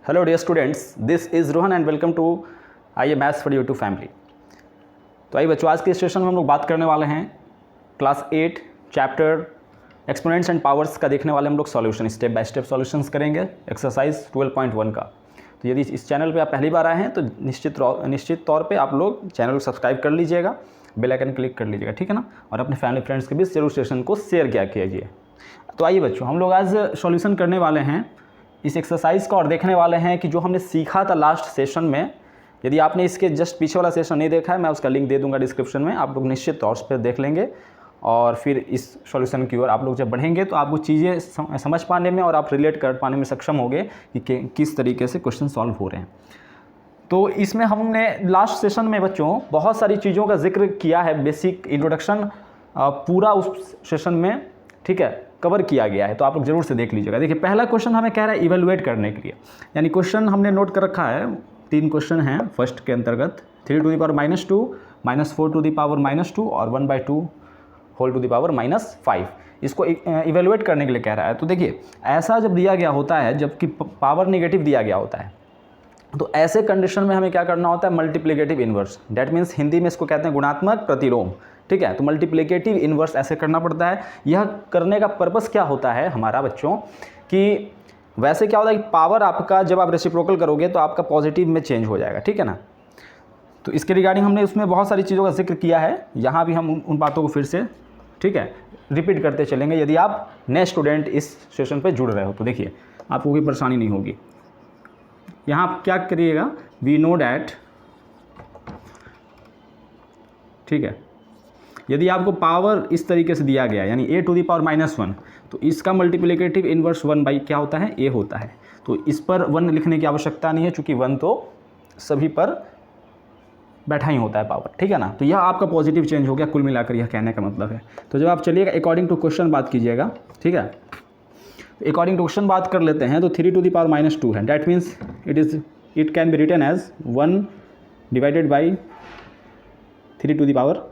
Hello dear students, this is Rohan and welcome to I A maths for YouTube family. तो आइए बच्चों, आज के सेशन में हम लोग बात करने वाले हैं class 8 chapter exponents and powers का देखने वाले हम लोग solution, step by step solutions करेंगे एक्सरसाइज 12.1 का। तो यदि इस चैनल पे आप पहली बार आए हैं तो निश्चित तौर पे आप लोग चैनल को सब्सक्राइब कर लीजिएगा, बेल आइकन क्लिक कर लीजिएगा, ठीक है ना। और अपने फैमिली फ्रेंड्स के बीच जरूर सेशन को शेयर किया कीजिए। तो आइए बच्चों, हम लोग आज सॉल्यूशन करने वाले हैं इस एक्सरसाइज का और देखने वाले हैं कि जो हमने सीखा था लास्ट सेशन में। यदि आपने इसके जस्ट पीछे वाला सेशन नहीं देखा है, मैं उसका लिंक दे दूंगा डिस्क्रिप्शन में, आप लोग निश्चित तौर पर देख लेंगे और फिर इस सॉल्यूशन की ओर आप लोग जब बढ़ेंगे तो आपको चीज़ें समझ पाने में और आप रिलेट कर पाने में सक्षम होंगे कि किस तरीके से क्वेश्चन सॉल्व हो रहे हैं। तो इसमें हमने लास्ट सेशन में बच्चों बहुत सारी चीज़ों का जिक्र किया है, बेसिक इंट्रोडक्शन पूरा उस सेशन में, ठीक है, कवर किया गया है। तो आप लोग जरूर से देख लीजिएगा। देखिए, पहला क्वेश्चन हमें कह रहा है इवेलुएट करने के लिए, यानी क्वेश्चन हमने नोट कर रखा है। 3 क्वेश्चन हैं फर्स्ट के अंतर्गत, 3 to the power -2, -4 to the power -2 और 1/2 होल टू द पावर -5। इसको इवेलुएट करने के लिए कह रहा है। तो देखिए, ऐसा जब दिया गया होता है, जबकि पावर नेगेटिव दिया गया होता है, तो ऐसे कंडीशन में हमें क्या करना होता है, multiplicative inverse. That means Hindi में इसको कहते हैं गुणात्मक प्रतिलोम, ठीक है। तो मल्टीप्लिकेटिव इनवर्स ऐसे करना पड़ता है। यह करने का पर्पस क्या होता है हमारा बच्चों, कि वैसे क्या होता है कि पावर आपका जब आप रेसिप्रोकल करोगे तो आपका पॉजिटिव में चेंज हो जाएगा, ठीक है ना। तो इसके रिगार्डिंग हमने उसमें बहुत सारी चीज़ों का जिक्र किया है। यहाँ भी हम उन बातों को फिर से, ठीक है, रिपीट करते चलेंगे यदि आप नए स्टूडेंट इस सेशन पर जुड़ रहे हो। तो देखिए, आपको कोई परेशानी नहीं होगी। यहाँ आप क्या करिएगा, वी नो डैट, ठीक है, यदि आपको पावर इस तरीके से दिया गया यानी a टू द पावर -1, तो इसका मल्टीप्लिकेटिव इनवर्स 1 बाई क्या होता है, a होता है। तो इस पर 1 लिखने की आवश्यकता नहीं है, चूंकि 1 तो सभी पर बैठा ही होता है पावर, ठीक है ना। तो यह आपका पॉजिटिव चेंज हो गया, कुल मिलाकर यह कहने का मतलब है। तो जब आप चलिएगा अकॉर्डिंग टू क्वेश्चन बात कीजिएगा, ठीक है। अकॉर्डिंग टू क्वेश्चन बात कर लेते हैं। तो 3 टू द पावर -2 है, that means it can be written as 1 divided by 3 to the power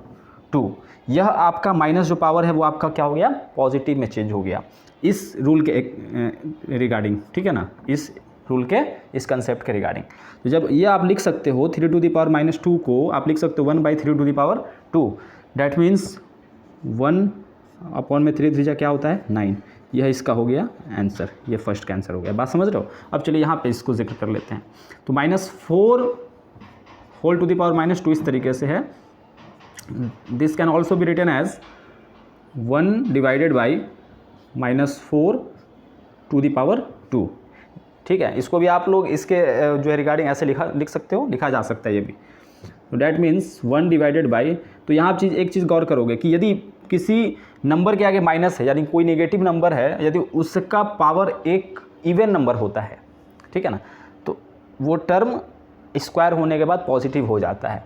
2। यह आपका माइनस जो पावर है वो आपका क्या हो गया, पॉजिटिव में चेंज हो गया इस रूल के रिगार्डिंग, ठीक है ना, इस रूल के, इस कंसेप्ट के रिगार्डिंग। तो जब ये आप लिख सकते हो 3 टू द पावर -2 को आप लिख सकते हो 1/3 to the power 2। That means 1/3 क्या होता है, 9। यह इसका हो गया आंसर, ये फर्स्ट का आंसर हो गया। बात समझ रहे हो। अब चलिए यहाँ पे इसको जिक्र कर लेते हैं। तो -4 होल टू द पावर -2 इस तरीके से है। This can also be written as 1 divided by -4 to the power 2, ठीक है। इसको भी आप लोग इसके जो है रिगार्डिंग ऐसे लिख सकते हो, लिखा जा सकता है ये भी। तो डैट मीन्स 1 डिवाइडेड बाई, तो यहाँ आप एक चीज़ गौर करोगे कि यदि किसी नंबर के आगे माइनस है, यानी कोई नेगेटिव नंबर है, यदि उसका पावर एक इवन नंबर होता है, ठीक है ना, तो वो टर्म स्क्वायर होने के बाद पॉजिटिव हो जाता है,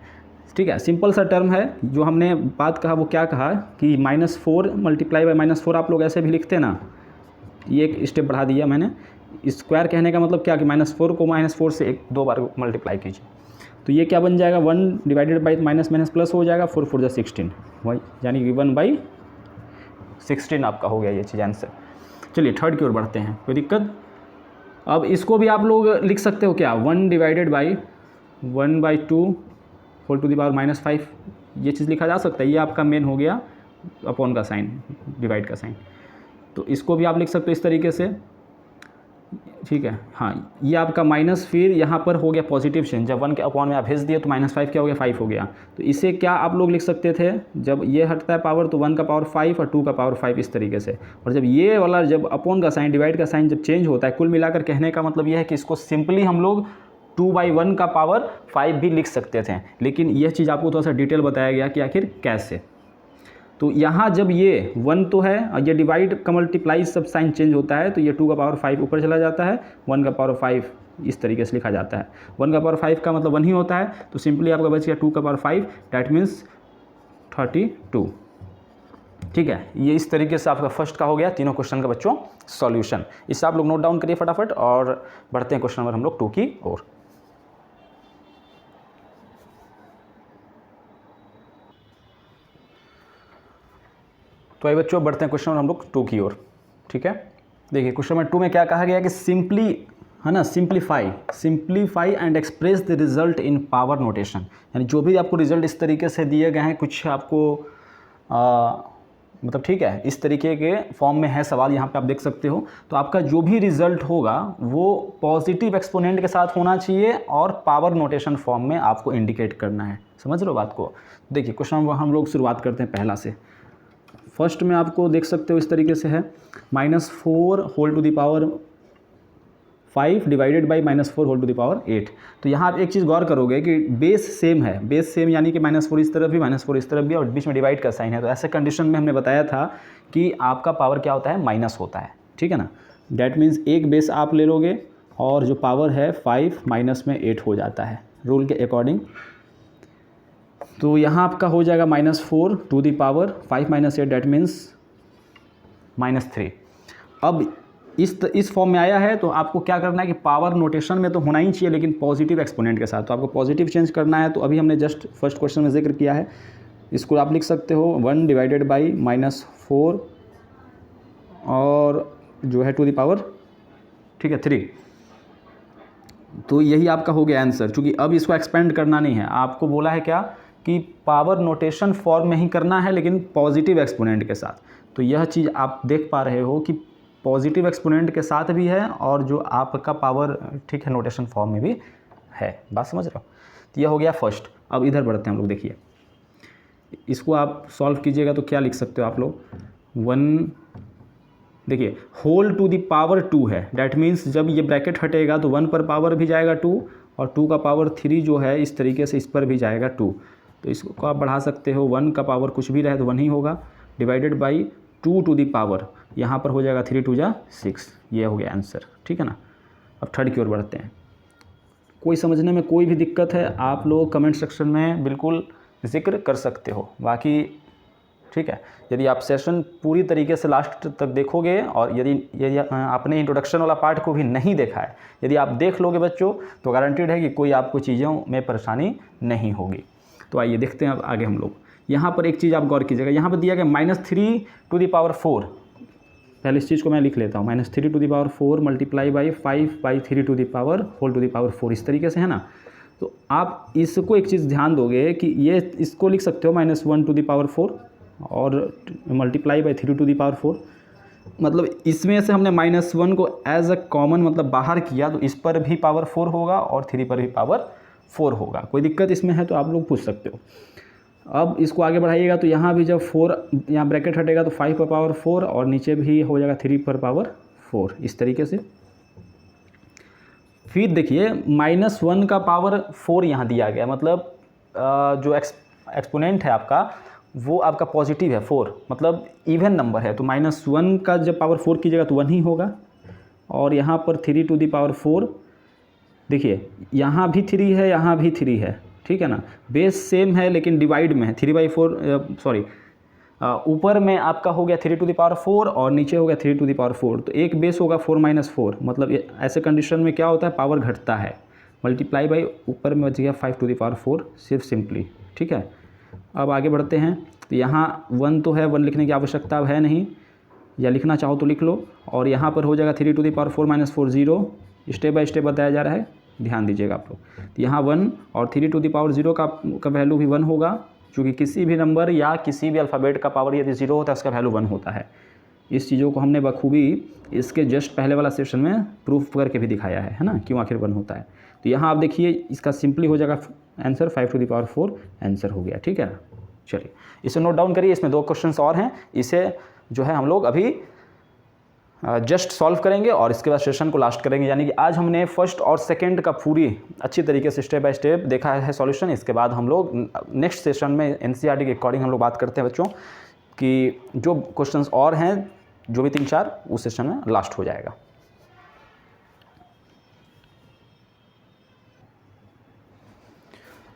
ठीक है। सिंपल सा टर्म है। जो हमने बात कहा वो क्या कहा कि -4 मल्टीप्लाई बाई -4 आप लोग ऐसे भी लिखते ना, ये एक स्टेप बढ़ा दिया मैंने। स्क्वायर कहने का मतलब क्या कि -4 को -4 से 2 बार मल्टीप्लाई कीजिए, तो ये क्या बन जाएगा, 1 डिवाइडेड बाई माइनस प्लस हो जाएगा, 4 4 16, वही यानी कि 1/16 आपका हो गया ये चीज़ आंसर। चलिए थर्ड की ओर बढ़ते हैं, कोई दिक्कत। अब इसको भी आप लोग लिख सकते हो क्या, 1 divided by 1/2 whole to the power -5, ये चीज़ लिखा जा सकता है। ये आपका मेन हो गया अपॉन का साइन, डिवाइड का साइन। तो इसको भी आप लिख सकते हो इस तरीके से, ठीक है। हाँ, ये आपका माइनस, फिर यहाँ पर हो गया पॉजिटिव चेंज, जब 1 के अपॉन में आप भेज दिए तो -5 क्या हो गया, 5 हो गया। तो इसे क्या आप लोग लिख सकते थे, जब ये हटता है पावर तो 1 का पावर 5 और 2 का पावर 5 इस तरीके से। और जब ये वाला, जब अपॉन का साइन, डिवाइड का साइन जब चेंज होता है, कुल मिलाकर कहने का मतलब यह है कि इसको सिंपली हम लोग 2/1 का पावर 5 भी लिख सकते थे। लेकिन यह चीज़ आपको थोड़ा सा डिटेल बताया गया कि आखिर कैसे। तो यहाँ जब ये 1 तो है और ये डिवाइड का मल्टीप्लाई सब साइन चेंज होता है, तो ये 2 का पावर 5 ऊपर चला जाता है, 1 का पावर 5 इस तरीके से लिखा जाता है। 1 का पावर 5 का मतलब 1 ही होता है, तो सिंपली आपका बच गया 2 का पावर 5, डैट मीन्स 32, ठीक है। ये इस तरीके से आपका फर्स्ट का हो गया, तीनों क्वेश्चन का बच्चों सॉल्यूशन। इससे आप लोग नोट डाउन करिए फटाफट और बढ़ते हैं क्वेश्चन नंबर हम लोग 2 की ओर। तो आइए बच्चों, बढ़ते हैं क्वेश्चन नंबर हम लोग 2 की ओर, ठीक है। देखिए क्वेश्चन नंबर 2 में क्या कहा गया कि सिंपली है ना, simplify and express the result in power notation, यानी जो भी आपको रिजल्ट इस तरीके से दिए गए हैं, कुछ आपको मतलब ठीक है इस तरीके के फॉर्म में है सवाल, यहाँ पे आप देख सकते हो, तो आपका जो भी रिजल्ट होगा वो पॉजिटिव एक्सपोनेंट के साथ होना चाहिए और पावर नोटेशन फॉर्म में आपको इंडिकेट करना है। समझ रहे हो बात को? देखिए क्वेश्चन हम लोग शुरुआत करते हैं पहला से। फर्स्ट में आपको देख सकते हो इस तरीके से है -4 whole to the power 5 divided by -4 whole to the power 8। तो यहाँ आप एक चीज़ गौर करोगे कि बेस सेम है, बेस सेम यानी कि -4 इस तरफ भी -4 इस तरफ भी और बीच में डिवाइड का साइन है। तो ऐसे कंडीशन में हमने बताया था कि आपका पावर क्या होता है, माइनस होता है, ठीक है ना। डैट मीन्स एक बेस आप ले लोगे और जो पावर है 5 माइनस में 8 हो जाता है रूल के अकॉर्डिंग। तो यहाँ आपका हो जाएगा -4 to the power 5 minus 8 that means -3। अब इस फॉर्म में आया है तो आपको क्या करना है कि पावर नोटेशन में तो होना ही चाहिए लेकिन पॉजिटिव एक्सपोनेंट के साथ, तो आपको पॉजिटिव चेंज करना है। तो अभी हमने जस्ट फर्स्ट क्वेश्चन में जिक्र किया है, इसको आप लिख सकते हो 1 डिवाइडेड बाई -4 और जो है टू द पावर, ठीक है 3। तो यही आपका हो गया आंसर। चूँकि अब इसको एक्सपेंड करना नहीं है, आपको बोला है क्या कि पावर नोटेशन फॉर्म में ही करना है लेकिन पॉजिटिव एक्सपोनेंट के साथ। तो यह चीज़ आप देख पा रहे हो कि पॉजिटिव एक्सपोनेंट के साथ भी है और जो आपका पावर ठीक है नोटेशन फॉर्म में भी है। बात समझ रहे हो? तो यह हो गया फर्स्ट। अब इधर बढ़ते हैं हम लोग। देखिए इसको आप सॉल्व कीजिएगा तो क्या लिख सकते हो आप लोग, 1 देखिए होल टू द पावर 2 है, डैट मीन्स जब ये ब्रैकेट हटेगा तो 1 पर पावर भी जाएगा 2 और 2 का पावर 3 जो है इस तरीके से इस पर भी जाएगा 2। तो इसको आप बढ़ा सकते हो, 1 का पावर कुछ भी रहे तो 1 ही होगा, divided by 2 to the power, यहाँ पर हो जाएगा 3 2 जा 6। ये हो गया आंसर, ठीक है ना। अब थर्ड की ओर बढ़ते हैं। कोई समझने में कोई भी दिक्कत है आप लोग कमेंट सेक्शन में बिल्कुल जिक्र कर सकते हो। बाकी ठीक है, यदि आप सेशन पूरी तरीके से लास्ट तक देखोगे और यदि आपने इंट्रोडक्शन वाला पार्ट को भी नहीं देखा है, यदि आप देख लोगे बच्चों तो गारंटीड है कि कोई आपको चीज़ों में परेशानी नहीं होगी। तो आइए देखते हैं अब आगे हम लोग। यहाँ पर एक चीज़ आप गौर कीजिएगा, यहाँ पर दिया गया -3 टू द पावर 4। पहले इस चीज़ को मैं लिख लेता हूँ, -3 to the power 4 multiply by 5/3 to the power whole to the power 4, इस तरीके से है ना। तो आप इसको एक चीज़ ध्यान दोगे कि ये इसको लिख सकते हो -1 टू द पावर 4 और multiply by 3 to the power 4। मतलब इसमें से हमने -1 को एज अ कॉमन मतलब बाहर किया तो इस पर भी पावर 4 होगा और 3 पर भी पावर 4 होगा। कोई दिक्कत इसमें है तो आप लोग पूछ सकते हो। अब इसको आगे बढ़ाइएगा तो यहाँ भी जब 4 यहाँ ब्रैकेट हटेगा तो 5 पर पावर 4 और नीचे भी हो जाएगा 3 पर पावर 4, इस तरीके से। फिर देखिए -1 का पावर 4 यहाँ दिया गया, मतलब जो एक्सपोनेंट है आपका वो आपका पॉजिटिव है 4, मतलब इवन नंबर है। तो -1 का जब पावर 4 कीजिएगा तो 1 ही होगा और यहाँ पर 3 टू द पावर 4, देखिए यहाँ भी 3 है यहाँ भी 3 है, ठीक है ना। बेस सेम है लेकिन डिवाइड में है 3/4 ऊपर में आपका हो गया 3 टू द पावर 4 और नीचे हो गया 3 टू द पावर 4। तो एक बेस होगा 4 - 4, मतलब ऐसे कंडीशन में क्या होता है पावर घटता है। मल्टीप्लाई बाई ऊपर में बच गया 5 टू द पावर 4 सिर्फ सिंपली, ठीक है। अब आगे बढ़ते हैं तो यहाँ 1 तो है, 1 लिखने की आवश्यकता अब है नहीं, या लिखना चाहो तो लिख लो। और यहाँ पर हो जाएगा 3 to the power 4 - 4 0, step by step बताया जा रहा है, ध्यान दीजिएगा आप लोग। तो यहाँ 1 और 3 टू द पावर 0 का वैल्यू भी 1 होगा, क्योंकि किसी भी नंबर या किसी भी अल्फ़ाबेट का पावर यदि 0 होता है उसका वैल्यू 1 होता है। इस चीज़ों को हमने बखूबी इसके जस्ट पहले वाला सेशन में प्रूफ करके भी दिखाया है ना, क्यों आखिर 1 होता है। तो यहाँ आप देखिए इसका सिंपली हो जाएगा answer 5 to the power 4 answer हो गया, ठीक है। चलिए इसे नोट डाउन करिए, इसमें 2 क्वेश्चन और हैं, इसे जो है हम लोग अभी जस्ट सॉल्व करेंगे और इसके बाद सेशन को लास्ट करेंगे। यानी कि आज हमने फर्स्ट और सेकंड का पूरी अच्छी तरीके से स्टेप बाय स्टेप देखा है सॉल्यूशन। इसके बाद हम लोग नेक्स्ट सेशन में एनसीईआरटी के अकॉर्डिंग हम लोग बात करते हैं बच्चों कि जो क्वेश्चंस और हैं जो भी 3-4 उस सेशन में लास्ट हो जाएगा।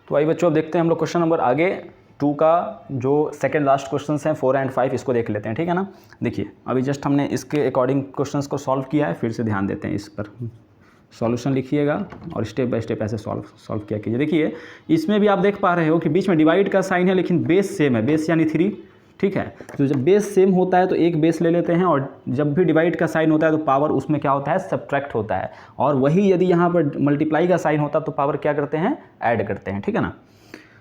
तो आइए बच्चों अब देखते हैं हम लोग क्वेश्चन नंबर आगे 2 का जो सेकंड लास्ट क्वेश्चन हैं 4 और 5, इसको देख लेते हैं, ठीक है ना। देखिए अभी जस्ट हमने इसके अकॉर्डिंग क्वेश्चंस को सॉल्व किया है, फिर से ध्यान देते हैं इस पर। सॉल्यूशन लिखिएगा और स्टेप बाय स्टेप ऐसे सॉल्व किया कीजिए। देखिए इसमें भी आप देख पा रहे हो कि बीच में डिवाइड का साइन है लेकिन बेस सेम है, बेस यानी 3, ठीक है। तो जब बेस सेम होता है तो एक बेस ले लेते हैं, और जब भी डिवाइड का साइन होता है तो पावर उसमें क्या होता है, सब्ट्रैक्ट होता है। और वही यदि यहाँ पर मल्टीप्लाई का साइन होता तो पावर क्या करते हैं, ऐड करते हैं, ठीक है ना।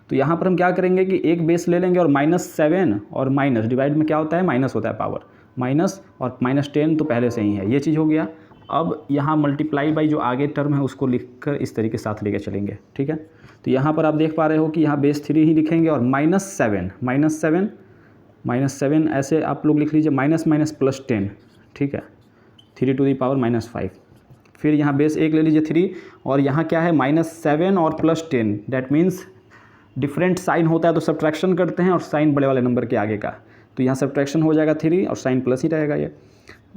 तो यहाँ पर हम क्या करेंगे कि एक बेस ले लेंगे और -7 और माइनस डिवाइड में क्या होता है, माइनस होता है पावर, माइनस और -10 तो पहले से ही है, ये चीज़ हो गया। अब यहाँ मल्टीप्लाई बाई जो आगे टर्म है उसको लिखकर इस तरीके से साथ लेके चलेंगे, ठीक है। तो यहाँ पर आप देख पा रहे हो कि यहाँ बेस 3 ही लिखेंगे और -7 ऐसे आप लोग लिख लीजिए, माइनस +10, ठीक है, 3 टू दी पावर -5। फिर यहाँ बेस 1 ले लीजिए 3, और यहाँ क्या है, -7 और +10, दैट मीन्स डिफरेंट साइन होता है तो सब्ट्रैक्शन करते हैं और साइन बड़े वाले नंबर के आगे का, तो यहाँ सब्ट्रैक्शन हो जाएगा 3 और साइन प्लस ही रहेगा, ये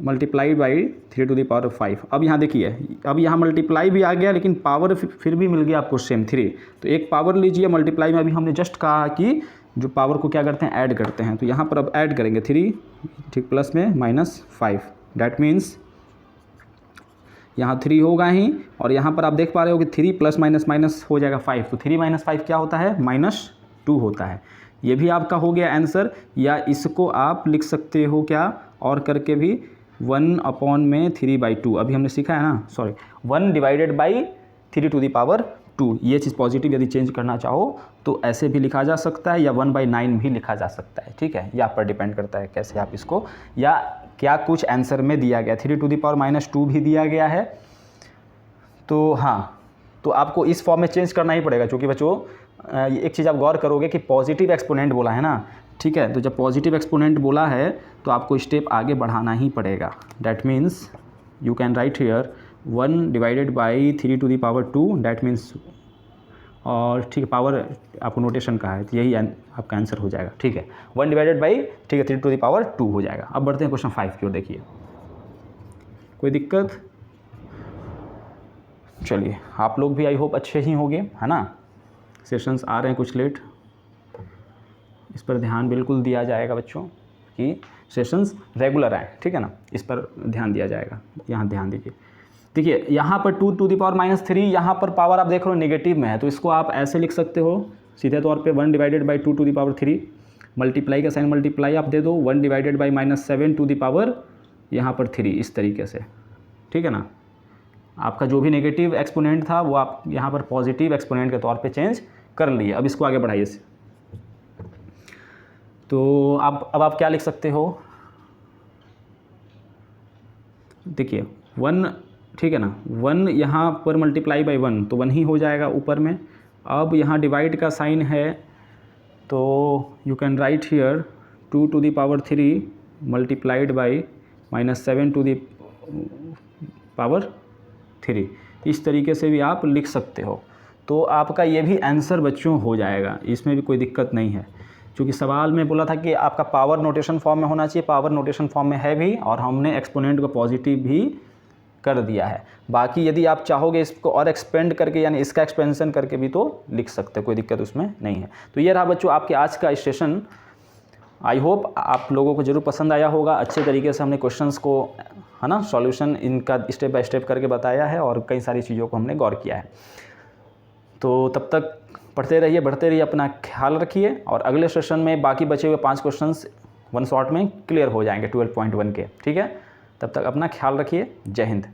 multiply by 3 to the power 5। अब यहाँ देखिए, अब यहाँ मल्टीप्लाई भी आ गया लेकिन पावर फिर भी मिल गया आपको सेम 3, तो एक पावर लीजिए, मल्टीप्लाई में अभी हमने जस्ट कहा कि जो पावर को क्या करते हैं, ऐड करते हैं, तो यहाँ पर अब ऐड करेंगे 3, ठीक, प्लस में -5, डैट मीन्स यहाँ 3 होगा ही, और यहाँ पर आप देख पा रहे हो कि 3 प्लस माइनस हो जाएगा 5, तो 3 - 5 क्या होता है, -2 होता है। ये भी आपका हो गया आंसर, या इसको आप लिख सकते हो क्या और करके भी 1/3/2, अभी हमने सीखा है ना, sorry 1 divided by 3 to the power 2, ये चीज़ पॉजिटिव यदि चेंज करना चाहो तो ऐसे भी लिखा जा सकता है, या 1/9 भी लिखा जा सकता है, ठीक है। ये आप पर डिपेंड करता है कैसे आप इसको, या क्या कुछ आंसर में दिया गया, 3 टू दी पावर -2 भी दिया गया है, तो हाँ, तो आपको इस फॉर्म में चेंज करना ही पड़ेगा, क्योंकि बच्चों एक चीज़ आप गौर करोगे कि पॉजिटिव एक्सपोनेंट बोला है ना, ठीक है। तो जब पॉजिटिव एक्सपोनेंट बोला है तो आपको स्टेप आगे बढ़ाना ही पड़ेगा, that means you can write here 1 divided by 3 to the power 2, that means, और ठीक है, पावर आपको नोटेशन कहा है तो यही आपका आंसर हो जाएगा, ठीक है, 1 डिवाइडेड बाई, ठीक है, 3 टू दी पावर 2 हो जाएगा। अब बढ़ते हैं क्वेश्चन 5 की ओर, देखिए कोई दिक्कत, चलिए आप लोग भी आई होप अच्छे ही होंगे, है ना। सेशंस आ रहे हैं कुछ लेट, इस पर ध्यान बिल्कुल दिया जाएगा बच्चों कि सेशंस रेगुलर आए, ठीक है ना, इस पर ध्यान दिया जाएगा। यहाँ ध्यान दीजिए, देखिए यहाँ पर 2 टू दी पावर -3, यहाँ पर पावर आप देख रहे हो नेगेटिव में है, तो इसको आप ऐसे लिख सकते हो सीधे तौर पे, 1 divided by 2 to the power 3, multiply का साइन मल्टीप्लाई आप दे दो, 1 divided by -7 to the power यहाँ पर 3, इस तरीके से, ठीक है ना। आपका जो भी नेगेटिव एक्सपोनेंट था वो आप यहाँ पर पॉजिटिव एक्सपोनेंट के तौर पे चेंज कर लिए। अब इसको आगे बढ़ाइए, तो अब आप क्या लिख सकते हो, देखिए 1, ठीक है ना, 1 यहाँ पर मल्टीप्लाई बाई 1 तो 1 ही हो जाएगा ऊपर में। अब यहाँ डिवाइड का साइन है तो you can write here 2 to the power 3 multiplied by -7 to the power 3, इस तरीके से भी आप लिख सकते हो। तो आपका ये भी आंसर बच्चों हो जाएगा, इसमें भी कोई दिक्कत नहीं है, क्योंकि सवाल में बोला था कि आपका पावर नोटेशन फॉर्म में होना चाहिए, पावर नोटेशन फॉर्म में है भी, और हमने एक्सपोनेंट को पॉजिटिव भी कर दिया है। बाकी यदि आप चाहोगे इसको और एक्सपेंड करके, यानी इसका एक्सपेंशन करके भी तो लिख सकते हैं, कोई दिक्कत उसमें नहीं है। तो ये रहा बच्चों आपके आज का सेशन, आई होप आप लोगों को ज़रूर पसंद आया होगा। अच्छे तरीके से हमने क्वेश्चंस को, है ना, सॉल्यूशन इनका स्टेप बाय स्टेप करके बताया है, और कई सारी चीज़ों को हमने गौर किया है। तो तब तक पढ़ते रहिए, बढ़ते रहिए, अपना ख्याल रखिए, और अगले सेशन में बाकी बचे हुए 5 क्वेश्चंस 1 शॉट में क्लियर हो जाएंगे 12.1 के, ठीक है। तब तक अपना ख्याल रखिए, जय हिंद।